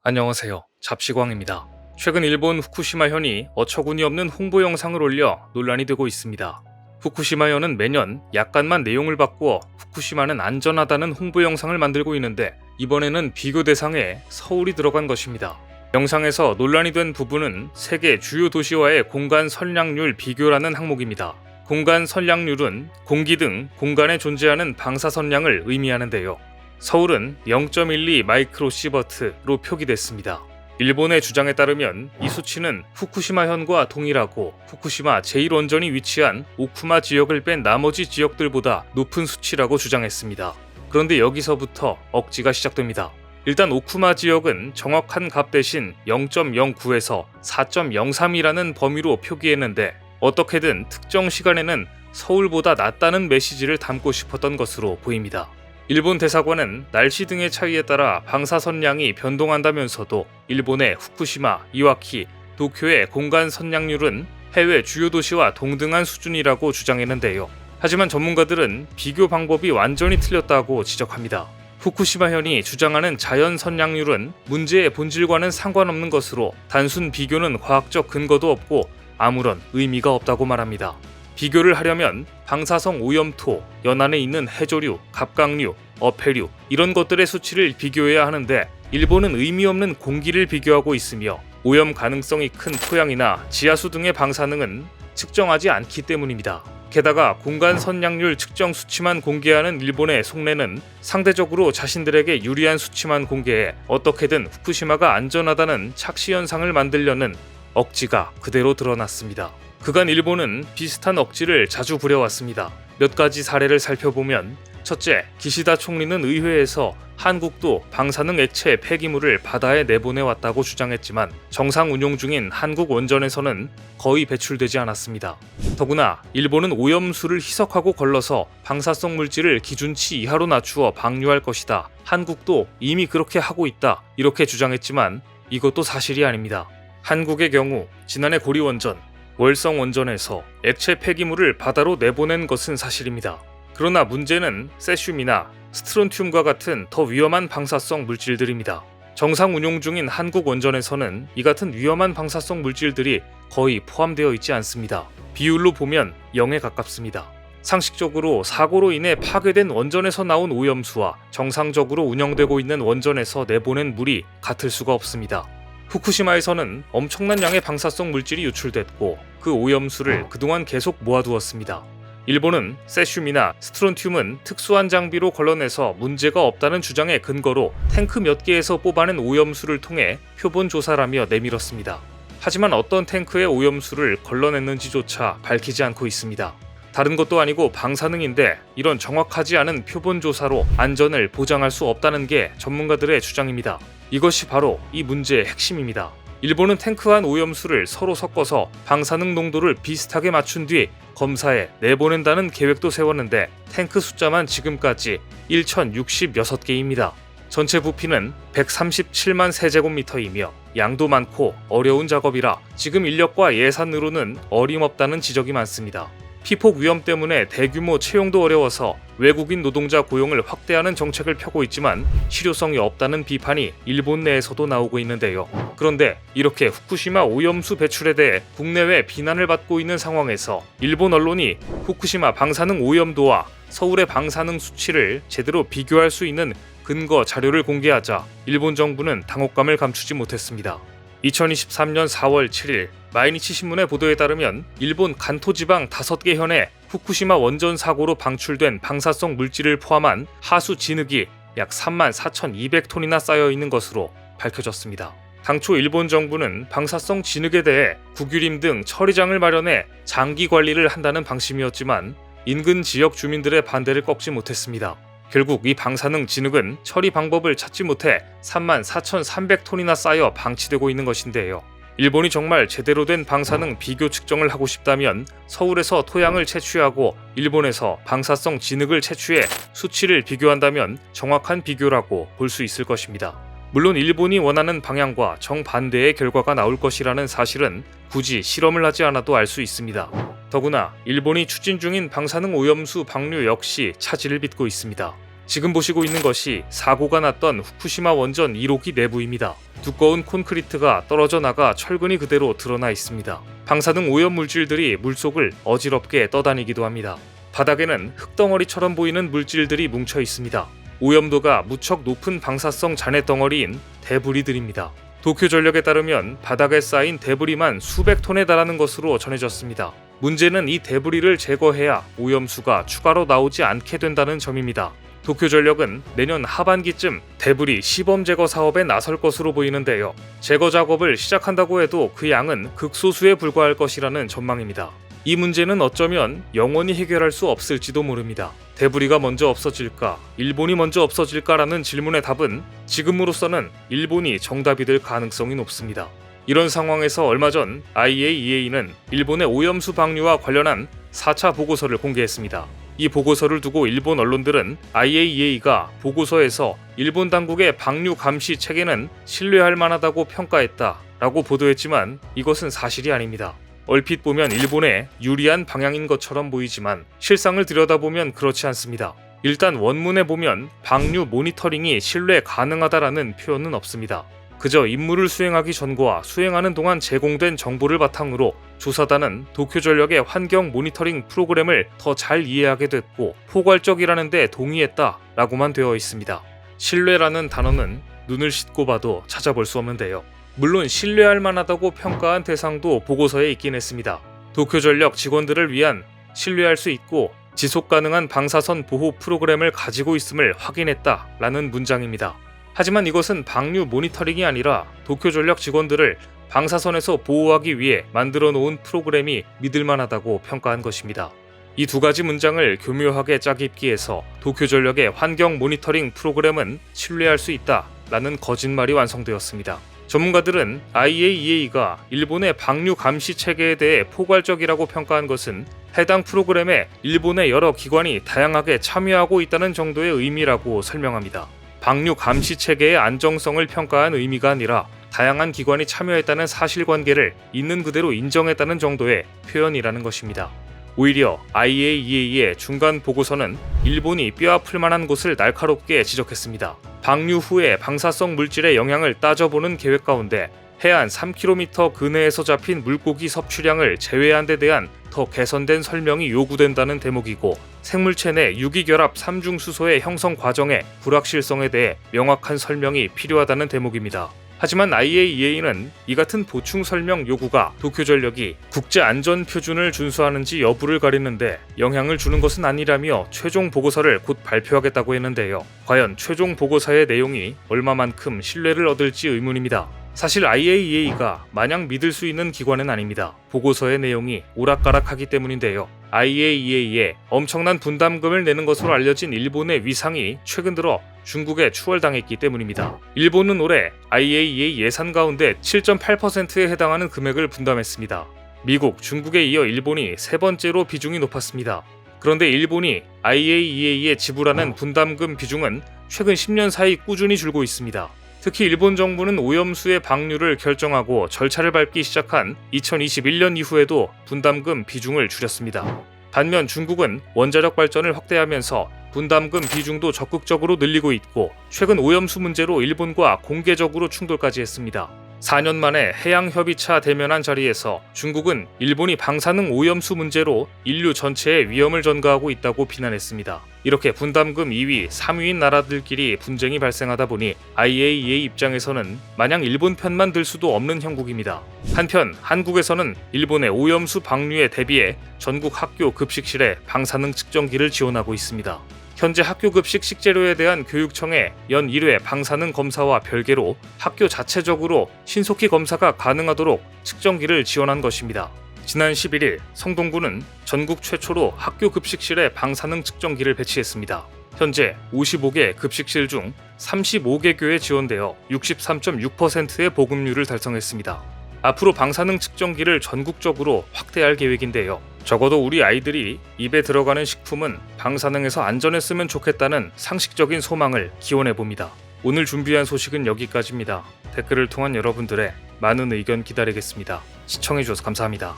안녕하세요. 잡시광입니다. 최근 일본 후쿠시마현이 어처구니 없는 홍보 영상을 올려 논란이 되고 있습니다. 후쿠시마현은 매년 약간만 내용을 바꾸어 후쿠시마는 안전하다는 홍보 영상을 만들고 있는데 이번에는 비교 대상에 서울이 들어간 것입니다. 영상에서 논란이 된 부분은 세계 주요 도시와의 공간 선량률 비교라는 항목입니다. 공간 선량률은 공기 등 공간에 존재하는 방사선량을 의미하는데요. 서울은 0.12 마이크로시버트로 표기됐습니다. 일본의 주장에 따르면 이 수치는 후쿠시마현과 동일하고 후쿠시마 제1원전이 위치한 오쿠마 지역을 뺀 나머지 지역들보다 높은 수치라고 주장했습니다. 그런데 여기서부터 억지가 시작됩니다. 일단 오쿠마 지역은 정확한 값 대신 0.09에서 4.03이라는 범위로 표기했는데 어떻게든 특정 시간에는 서울보다 낫다는 메시지를 담고 싶었던 것으로 보입니다. 일본 대사관은 날씨 등의 차이에 따라 방사선량이 변동한다면서도 일본의 후쿠시마, 이와키, 도쿄의 공간 선량률은 해외 주요 도시와 동등한 수준이라고 주장했는데요. 하지만 전문가들은 비교 방법이 완전히 틀렸다고 지적합니다. 후쿠시마현이 주장하는 자연 선량률은 문제의 본질과는 상관없는 것으로 단순 비교는 과학적 근거도 없고 아무런 의미가 없다고 말합니다. 비교를 하려면 방사성 오염토, 연안에 있는 해조류, 갑각류, 어패류 이런 것들의 수치를 비교해야 하는데 일본은 의미 없는 공기를 비교하고 있으며 오염 가능성이 큰 토양이나 지하수 등의 방사능은 측정하지 않기 때문입니다. 게다가 공간 선량률 측정 수치만 공개하는 일본의 속내는 상대적으로 자신들에게 유리한 수치만 공개해 어떻게든 후쿠시마가 안전하다는 착시 현상을 만들려는 억지가 그대로 드러났습니다. 그간 일본은 비슷한 억지를 자주 부려왔습니다. 몇 가지 사례를 살펴보면 첫째, 기시다 총리는 의회에서 한국도 방사능 액체 폐기물을 바다에 내보내왔다고 주장했지만 정상 운용 중인 한국 원전에서는 거의 배출되지 않았습니다. 더구나 일본은 오염수를 희석하고 걸러서 방사성 물질을 기준치 이하로 낮추어 방류할 것이다. 한국도 이미 그렇게 하고 있다. 이렇게 주장했지만 이것도 사실이 아닙니다. 한국의 경우 지난해 고리원전, 월성원전에서 액체 폐기물을 바다로 내보낸 것은 사실입니다. 그러나 문제는 세슘이나 스트론튬과 같은 더 위험한 방사성 물질들입니다. 정상 운용 중인 한국 원전에서는 이 같은 위험한 방사성 물질들이 거의 포함되어 있지 않습니다. 비율로 보면 0에 가깝습니다. 상식적으로 사고로 인해 파괴된 원전에서 나온 오염수와 정상적으로 운영되고 있는 원전에서 내보낸 물이 같을 수가 없습니다. 후쿠시마에서는 엄청난 양의 방사성 물질이 유출됐고 그 오염수를 그동안 계속 모아두었습니다. 일본은 세슘이나 스트론튬은 특수한 장비로 걸러내서 문제가 없다는 주장의 근거로 탱크 몇 개에서 뽑아낸 오염수를 통해 표본 조사라며 내밀었습니다. 하지만 어떤 탱크의 오염수를 걸러냈는지조차 밝히지 않고 있습니다. 다른 것도 아니고 방사능인데 이런 정확하지 않은 표본 조사로 안전을 보장할 수 없다는 게 전문가들의 주장입니다. 이것이 바로 이 문제의 핵심입니다. 일본은 탱크 안 오염수를 서로 섞어서 방사능 농도를 비슷하게 맞춘 뒤 검사에 내보낸다는 계획도 세웠는데 탱크 숫자만 지금까지 1,066개입니다. 전체 부피는 137만 세제곱미터이며 양도 많고 어려운 작업이라 지금 인력과 예산으로는 어림없다는 지적이 많습니다. 피폭 위험 때문에 대규모 채용도 어려워서 외국인 노동자 고용을 확대하는 정책을 펴고 있지만 실효성이 없다는 비판이 일본 내에서도 나오고 있는데요. 그런데 이렇게 후쿠시마 오염수 배출에 대해 국내외 비난을 받고 있는 상황에서 일본 언론이 후쿠시마 방사능 오염도와 서울의 방사능 수치를 제대로 비교할 수 있는 근거 자료를 공개하자 일본 정부는 당혹감을 감추지 못했습니다. 2023년 4월 7일 마이니치 신문의 보도에 따르면 일본 간토 지방 5개 현에 후쿠시마 원전 사고로 방출된 방사성 물질을 포함한 하수 진흙이 약 34,200톤이나 쌓여 있는 것으로 밝혀졌습니다. 당초 일본 정부는 방사성 진흙에 대해 국유림 등 처리장을 마련해 장기 관리를 한다는 방침이었지만 인근 지역 주민들의 반대를 꺾지 못했습니다. 결국 이 방사능 진흙은 처리 방법을 찾지 못해 34,300톤이나 쌓여 방치되고 있는 것인데요. 일본이 정말 제대로 된 방사능 비교 측정을 하고 싶다면 서울에서 토양을 채취하고 일본에서 방사성 진흙을 채취해 수치를 비교한다면 정확한 비교라고 볼 수 있을 것입니다. 물론 일본이 원하는 방향과 정반대의 결과가 나올 것이라는 사실은 굳이 실험을 하지 않아도 알 수 있습니다. 더구나 일본이 추진 중인 방사능 오염수 방류 역시 차질을 빚고 있습니다. 지금 보시고 있는 것이 사고가 났던 후쿠시마 원전 1호기 내부입니다. 두꺼운 콘크리트가 떨어져 나가 철근이 그대로 드러나 있습니다. 방사능 오염 물질들이 물속을 어지럽게 떠다니기도 합니다. 바닥에는 흙덩어리처럼 보이는 물질들이 뭉쳐 있습니다. 오염도가 무척 높은 방사성 잔해 덩어리인 데브리들입니다. 도쿄전력에 따르면 바닥에 쌓인 데브리만 수백 톤에 달하는 것으로 전해졌습니다. 문제는 이 데브리를 제거해야 오염수가 추가로 나오지 않게 된다는 점입니다. 도쿄전력은 내년 하반기쯤 데브리 시범 제거 사업에 나설 것으로 보이는데요. 제거 작업을 시작한다고 해도 그 양은 극소수에 불과할 것이라는 전망입니다. 이 문제는 어쩌면 영원히 해결할 수 없을지도 모릅니다. 데브리가 먼저 없어질까, 일본이 먼저 없어질까라는 질문의 답은 지금으로서는 일본이 정답이 될 가능성이 높습니다. 이런 상황에서 얼마 전 IAEA는 일본의 오염수 방류와 관련한 4차 보고서를 공개했습니다. 이 보고서를 두고 일본 언론들은 IAEA가 보고서에서 일본 당국의 방류 감시 체계는 신뢰할 만하다고 평가했다라고 보도했지만 이것은 사실이 아닙니다. 얼핏 보면 일본에 유리한 방향인 것처럼 보이지만 실상을 들여다보면 그렇지 않습니다. 일단 원문에 보면 방류 모니터링이 신뢰 가능하다라는 표현은 없습니다. 그저 임무를 수행하기 전과 수행하는 동안 제공된 정보를 바탕으로 조사단은 도쿄전력의 환경 모니터링 프로그램을 더 잘 이해하게 됐고 포괄적이라는 데 동의했다라고만 되어 있습니다. 신뢰라는 단어는 눈을 씻고 봐도 찾아볼 수 없는데요. 물론 신뢰할 만하다고 평가한 대상도 보고서에 있긴 했습니다. 도쿄전력 직원들을 위한 신뢰할 수 있고 지속 가능한 방사선 보호 프로그램을 가지고 있음을 확인했다라는 문장입니다. 하지만 이것은 방류 모니터링이 아니라 도쿄전력 직원들을 방사선에서 보호하기 위해 만들어 놓은 프로그램이 믿을만하다고 평가한 것입니다. 이 두 가지 문장을 교묘하게 짜깁기해서 도쿄전력의 환경 모니터링 프로그램은 신뢰할 수 있다라는 거짓말이 완성되었습니다. 전문가들은 IAEA가 일본의 방류 감시 체계에 대해 포괄적이라고 평가한 것은 해당 프로그램에 일본의 여러 기관이 다양하게 참여하고 있다는 정도의 의미라고 설명합니다. 방류 감시 체계의 안정성을 평가한 의미가 아니라 다양한 기관이 참여했다는 사실관계를 있는 그대로 인정했다는 정도의 표현이라는 것입니다. 오히려 IAEA의 중간 보고서는 일본이 뼈아플 만한 곳을 날카롭게 지적했습니다. 방류 후에 방사성 물질의 영향을 따져보는 계획 가운데 해안 3km 근해에서 잡힌 물고기 섭취량을 제외한 데 대한 더 개선된 설명이 요구된다는 대목이고 생물체 내 유기결합 3중 수소의 형성 과정의 불확실성에 대해 명확한 설명이 필요하다는 대목입니다. 하지만 IAEA는 이 같은 보충 설명 요구가 도쿄전력이 국제안전표준을 준수하는지 여부를 가리는데 영향을 주는 것은 아니라며 최종 보고서를 곧 발표하겠다고 했는데요. 과연 최종 보고서의 내용이 얼마만큼 신뢰를 얻을지 의문입니다. 사실 IAEA가 마냥 믿을 수 있는 기관은 아닙니다. 보고서의 내용이 오락가락하기 때문인데요. IAEA에 엄청난 분담금을 내는 것으로 알려진 일본의 위상이 최근 들어 중국에 추월당했기 때문입니다. 일본은 올해 IAEA 예산 가운데 7.8%에 해당하는 금액을 분담했습니다. 미국, 중국에 이어 일본이 세 번째로 비중이 높았습니다. 그런데 일본이 IAEA에 지불하는 분담금 비중은 최근 10년 사이 꾸준히 줄고 있습니다. 특히 일본 정부는 오염수의 방류를 결정하고 절차를 밟기 시작한 2021년 이후에도 분담금 비중을 줄였습니다. 반면 중국은 원자력 발전을 확대하면서 분담금 비중도 적극적으로 늘리고 있고 최근 오염수 문제로 일본과 공개적으로 충돌까지 했습니다. 4년 만에 해양협의차 대면한 자리에서 중국은 일본이 방사능 오염수 문제로 인류 전체에 위험을 전가하고 있다고 비난했습니다. 이렇게 분담금 2위, 3위인 나라들끼리 분쟁이 발생하다 보니 IAEA 입장에서는 마냥 일본 편만 들 수도 없는 형국입니다. 한편 한국에서는 일본의 오염수 방류에 대비해 전국 학교 급식실에 방사능 측정기를 지원하고 있습니다. 현재 학교 급식 식재료에 대한 교육청의 연 1회 방사능 검사와 별개로 학교 자체적으로 신속히 검사가 가능하도록 측정기를 지원한 것입니다. 지난 11일 성동구는 전국 최초로 학교 급식실에 방사능 측정기를 배치했습니다. 현재 55개 급식실 중 35개 교에 지원되어 63.6%의 보급률을 달성했습니다. 앞으로 방사능 측정기를 전국적으로 확대할 계획인데요. 적어도 우리 아이들이 입에 들어가는 식품은 방사능에서 안전했으면 좋겠다는 상식적인 소망을 기원해봅니다. 오늘 준비한 소식은 여기까지입니다. 댓글을 통한 여러분들의 많은 의견 기다리겠습니다. 시청해주셔서 감사합니다.